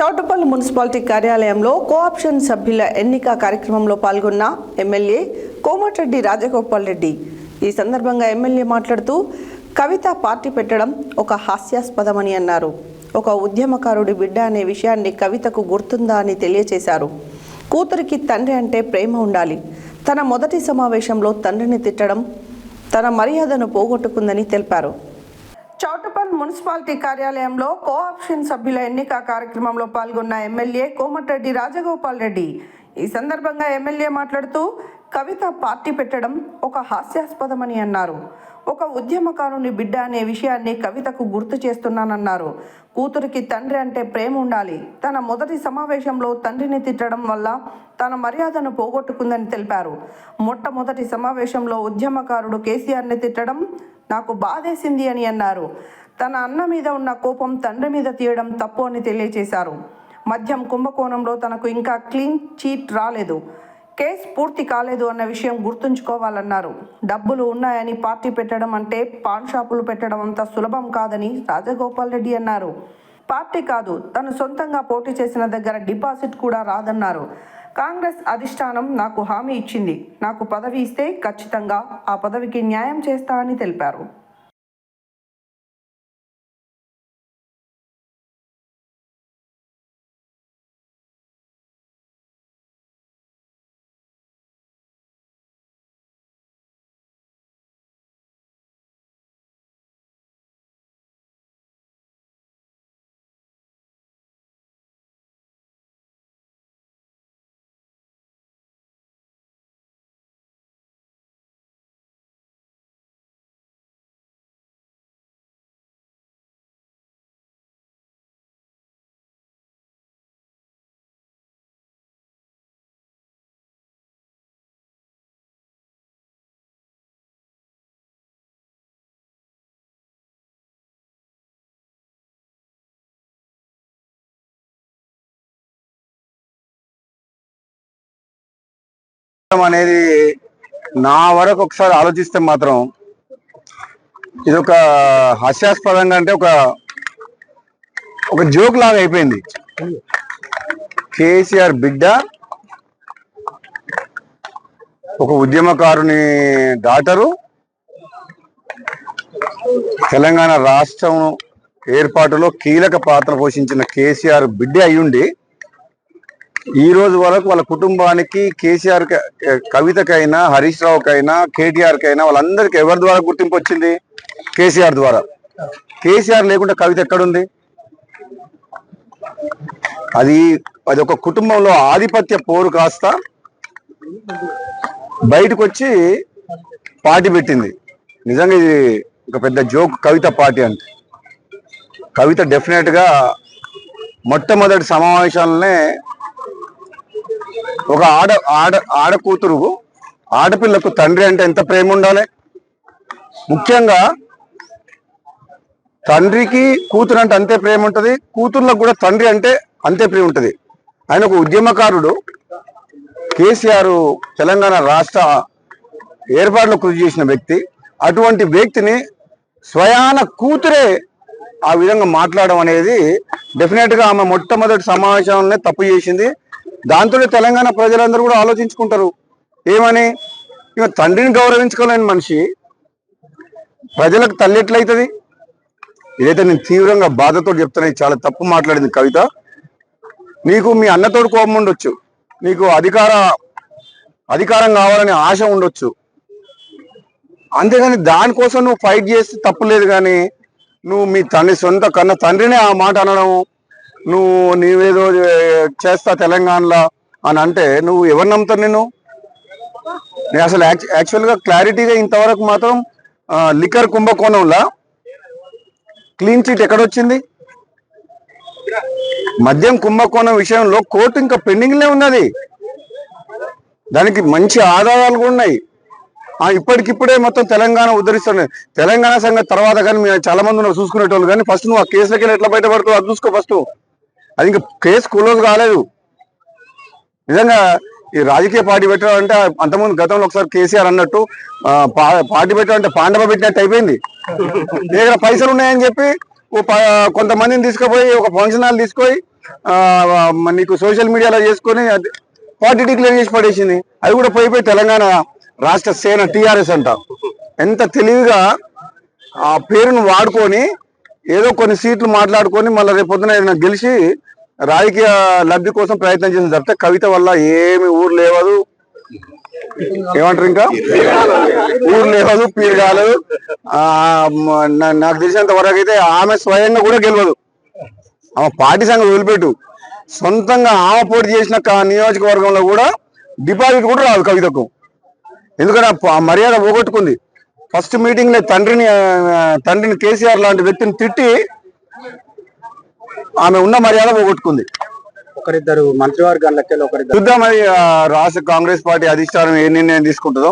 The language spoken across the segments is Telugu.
చౌటుప్పల్ మున్సిపాలిటీ కార్యాలయంలో కోఆప్షన్ సభ్యుల ఎన్నిక కార్యక్రమంలో పాల్గొన్న ఎమ్మెల్యే కోమటిరెడ్డి రాజగోపాల్ రెడ్డి. ఈ సందర్భంగా ఎమ్మెల్యే మాట్లాడుతూ కవిత పార్టీ పెట్టడం ఒక హాస్యాస్పదమని అన్నారు. ఒక ఉద్యమకారుడి బిడ్డ అనే విషయాన్ని కవితకు గుర్తుందా అని తెలియజేశారు. కూతురికి తండ్రి అంటే ప్రేమ ఉండాలి. తన మొదటి సమావేశంలో తండ్రిని తిట్టడం తన మర్యాదను పోగొట్టుకుందని తెలిపారు. చౌటుప్పల్ మున్సిపాలిటీ కార్యాలయంలో కోఆప్షన్ సభ్యుల ఎన్నిక కార్యక్రమంలో పాల్గొన్న ఎమ్మెల్యే కోమటిరెడ్డి రాజగోపాల్ రెడ్డి. ఈ సందర్భంగా ఎమ్మెల్యే మాట్లాడుతూ కవిత పార్టీ పెట్టడం ఒక హాస్యాస్పదమని అన్నారు. ఒక ఉద్యమకారుని బిడ్డ అనే విషయాన్ని కవితకు గుర్తు చేస్తున్నానన్నారు. కూతురికి తండ్రి అంటే ప్రేమ ఉండాలి. తన మొదటి సమావేశంలో తండ్రిని తిట్టడం వల్ల తన మర్యాదను పోగొట్టుకుందని తెలిపారు. మొట్టమొదటి సమావేశంలో ఉద్యమకారుడు కేసీఆర్ని తిట్టడం నాకు బాధేసింది అని అన్నారు. తన అన్న మీద ఉన్న కోపం తండ్రి మీద తీయడం తప్పు అని తెలియజేశారు. మద్యం కుంభకోణంలో తనకు ఇంకా క్లీన్ చీట్ రాలేదు, కేసు పూర్తి కాలేదు అన్న విషయం గుర్తుంచుకోవాలన్నారు. డబ్బులు ఉన్నాయని పార్టీ పెట్టడం అంటే పాన్ షాపులు పెట్టడం అంత సులభం కాదని రాజగోపాల్ రెడ్డి అన్నారు. పార్టీ కాదు, తను సొంతంగా పోటీ చేసిన దగ్గర డిపాజిట్ కూడా రాదన్నారు. కాంగ్రెస్ అధిష్టానం నాకు హామీ ఇచ్చింది. నాకు పదవి ఇస్తే ఖచ్చితంగా ఆ పదవికి న్యాయం చేస్తా అని తెలిపారు. అనేది నా వరకు ఒకసారి ఆలోచిస్తే మాత్రం ఇది ఒక హాస్యాస్పదంగా అంటే ఒక జోక్ లాగా అయిపోయింది. కేసీఆర్ బిడ్డ ఒక ఉద్యమకారుని డాటరు తెలంగాణ రాష్ట్రం ఏర్పాటులో కీలక పాత్ర పోషించిన కేసీఆర్ బిడ్డ అయ్యుండి ఈ రోజు వరకు వాళ్ళ కుటుంబానికి కేసీఆర్ కవితకైనా హరీష్ రావుకైనా కేటీఆర్ కైనా వాళ్ళందరికీ ఎవరి ద్వారా గుర్తింపు వచ్చింది? కేసీఆర్ ద్వారా. కేసీఆర్ లేకుండా కవిత ఎక్కడుంది? అది ఒక కుటుంబంలో ఆధిపత్య పోరు కాస్త బయటకు వచ్చి పార్టీ పెట్టింది. నిజంగా ఇది ఒక పెద్ద జోక్ కవిత పార్టీ అంటే. కవిత డెఫినెట్ గా మొట్టమొదటి సమావేశాలనే ఒక ఆడ కూతురు ఆడపిల్లకు తండ్రి అంటే ఎంత ప్రేమ ఉండాలి. ముఖ్యంగా తండ్రికి కూతురు అంటే అంతే ప్రేమ ఉంటుంది, కూతుర్లకు కూడా తండ్రి అంటే అంతే ప్రేమ ఉంటుంది. ఆయన ఒక ఉద్యమకారుడు. కేసీఆర్ తెలంగాణ రాష్ట్ర ఏర్పాటులో కృషి చేసిన వ్యక్తి. అటువంటి వ్యక్తిని స్వయాన కూతురే ఆ విధంగా మాట్లాడడం అనేది డెఫినెట్ గా ఆమె మొట్టమొదటి సమావేశంలోనే తప్పు చేసింది. దాంతో తెలంగాణ ప్రజలందరూ కూడా ఆలోచించుకుంటారు ఏమని. ఇక తండ్రిని గౌరవించుకోలేని మనిషి ప్రజలకు తల్లి ఎట్లయితుంది? ఇదైతే నేను తీవ్రంగా బాధతో చెప్తున్నా. చాలా తప్పు మాట్లాడింది కవిత. నీకు మీ అన్నతోడు కోపం ఉండొచ్చు, నీకు అధికారం కావాలనే ఆశ ఉండొచ్చు, అంతేగాని దానికోసం నువ్వు ఫైట్ చేస్తే తప్పు లేదు. కానీ నువ్వు మీ సొంత కన్న తండ్రినే ఆ మాట అనడం, నీవేదో చేస్తా తెలంగాణలో అని అంటే నువ్వు ఎవరు నమ్ముతారు? నేను అసలు యాక్చువల్గా క్లారిటీగా ఇంతవరకు మాత్రం లిక్కర్ కుంభకోణంలో క్లీన్ చిట్ ఎక్కడొచ్చింది? మద్యం కుంభకోణం విషయంలో కోర్టు ఇంకా పెండింగ్లే ఉన్నది. దానికి మంచి ఆధారాలు కూడా ఉన్నాయి. ఇప్పటికిప్పుడే మొత్తం తెలంగాణ ఉద్ధరిస్తుంది. తెలంగాణ సంగతి తర్వాత కానీ మేము చాలా మంది ఉన్నారు చూసుకునేటోళ్ళు. కానీ ఫస్ట్ నువ్వు ఆ కేసులకి ఎట్లా బయటపడుతావు అది చూసుకో ఫస్ట్. అది ఇంకా కేసు క్లోజ్ కాలేదు. నిజంగా ఈ రాజకీయ పార్టీ పెట్టడం అంటే అంతకుముందు గతంలో ఒకసారి కేసీఆర్ అన్నట్టు పార్టీ పెట్టడం అంటే పాండవ పెట్టినట్టు అయిపోయింది. దగ్గర పైసలు ఉన్నాయని చెప్పి కొంతమందిని తీసుకుపోయి ఒక ఫంక్షన్ హాల్ తీసుకొని నీకు సోషల్ మీడియాలో చేసుకొని పార్టీ డిక్లేర్ చేసి పడేసింది. అది కూడా పోయిపోయి తెలంగాణ రాష్ట్ర సేన టిఆర్ఎస్ అంట. ఎంత తెలివిగా ఆ పేరును వాడుకొని ఏదో కొన్ని సీట్లు మాట్లాడుకొని మళ్ళీ రేపు పొద్దున గెలిచి రాజకీయ లబ్ధి కోసం ప్రయత్నం చేసిన తప్పితే కవిత వల్ల ఏమి ఊరు లేవదు, ఏమంటారు ఇంకా ఊరు లేవదు, పీరు కాలేదు. నాకు తెలిసినంత వరకు అయితే ఆమె స్వయంగా కూడా గెలవదు. ఆమె పార్టీ సంగతి వదిలిపెట్టు, సొంతంగా ఆమె పోటీ చేసిన నియోజకవర్గంలో కూడా డిపాజిట్ కూడా రాదు కవితకు. ఎందుకంటే ఆ మర్యాద పోగొట్టుకుంది. ఫస్ట్ మీటింగ్ లో తండ్రిని కేసీఆర్ లాంటి వ్యక్తిని తిట్టి ఆమె ఉన్న మర్యాద పోగొట్టుకుంది. ఒకరిద్దరు మంత్రివర్గాలకి చూద్దాం మరి రాష్ట్ర కాంగ్రెస్ పార్టీ అధిష్టానం ఏ నిర్ణయం తీసుకుంటుందో.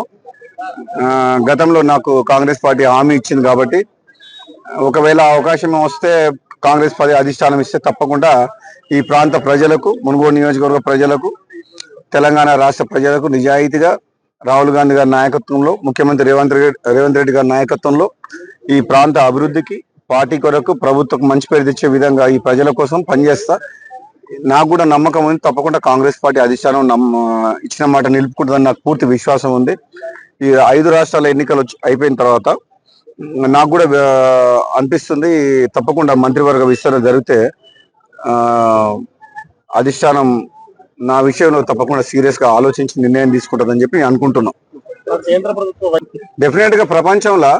గతంలో నాకు కాంగ్రెస్ పార్టీ హామీ ఇచ్చింది కాబట్టి ఒకవేళ అవకాశం వస్తే కాంగ్రెస్ పార్టీ అధిష్టానం ఇస్తే తప్పకుండా ఈ ప్రాంత ప్రజలకు, మునుగోడు నియోజకవర్గ ప్రజలకు, తెలంగాణ రాష్ట్ర ప్రజలకు నిజాయితీగా రాహుల్ గాంధీ గారి నాయకత్వంలో, ముఖ్యమంత్రి రేవంత్ రెడ్డి గారి నాయకత్వంలో ఈ ప్రాంత అభివృద్ధికి, పార్టీ కొరకు, ప్రభుత్వం మంచి పేరు తెచ్చే విధంగా ఈ ప్రజల కోసం పనిచేస్తా. నాకు కూడా నమ్మకం ఉంది, తప్పకుండా కాంగ్రెస్ పార్టీ అధిష్టానం ఇచ్చిన మాట నిలుపుకుంటుందని నాకు పూర్తి విశ్వాసం ఉంది. ఈ 5 రాష్ట్రాల ఎన్నికలు అయిపోయిన తర్వాత నాకు కూడా అనిపిస్తుంది తప్పకుండా మంత్రివర్గ విస్తరణ జరిగితే అధిష్టానం నా విషయంలో తప్పకుండా సీరియస్ గా ఆలోచించి నిర్ణయం తీసుకుంటుందని చెప్పి అనుకుంటున్నాం. కేంద్ర ప్రభుత్వం డెఫినెట్ గా ప్రపంచంలో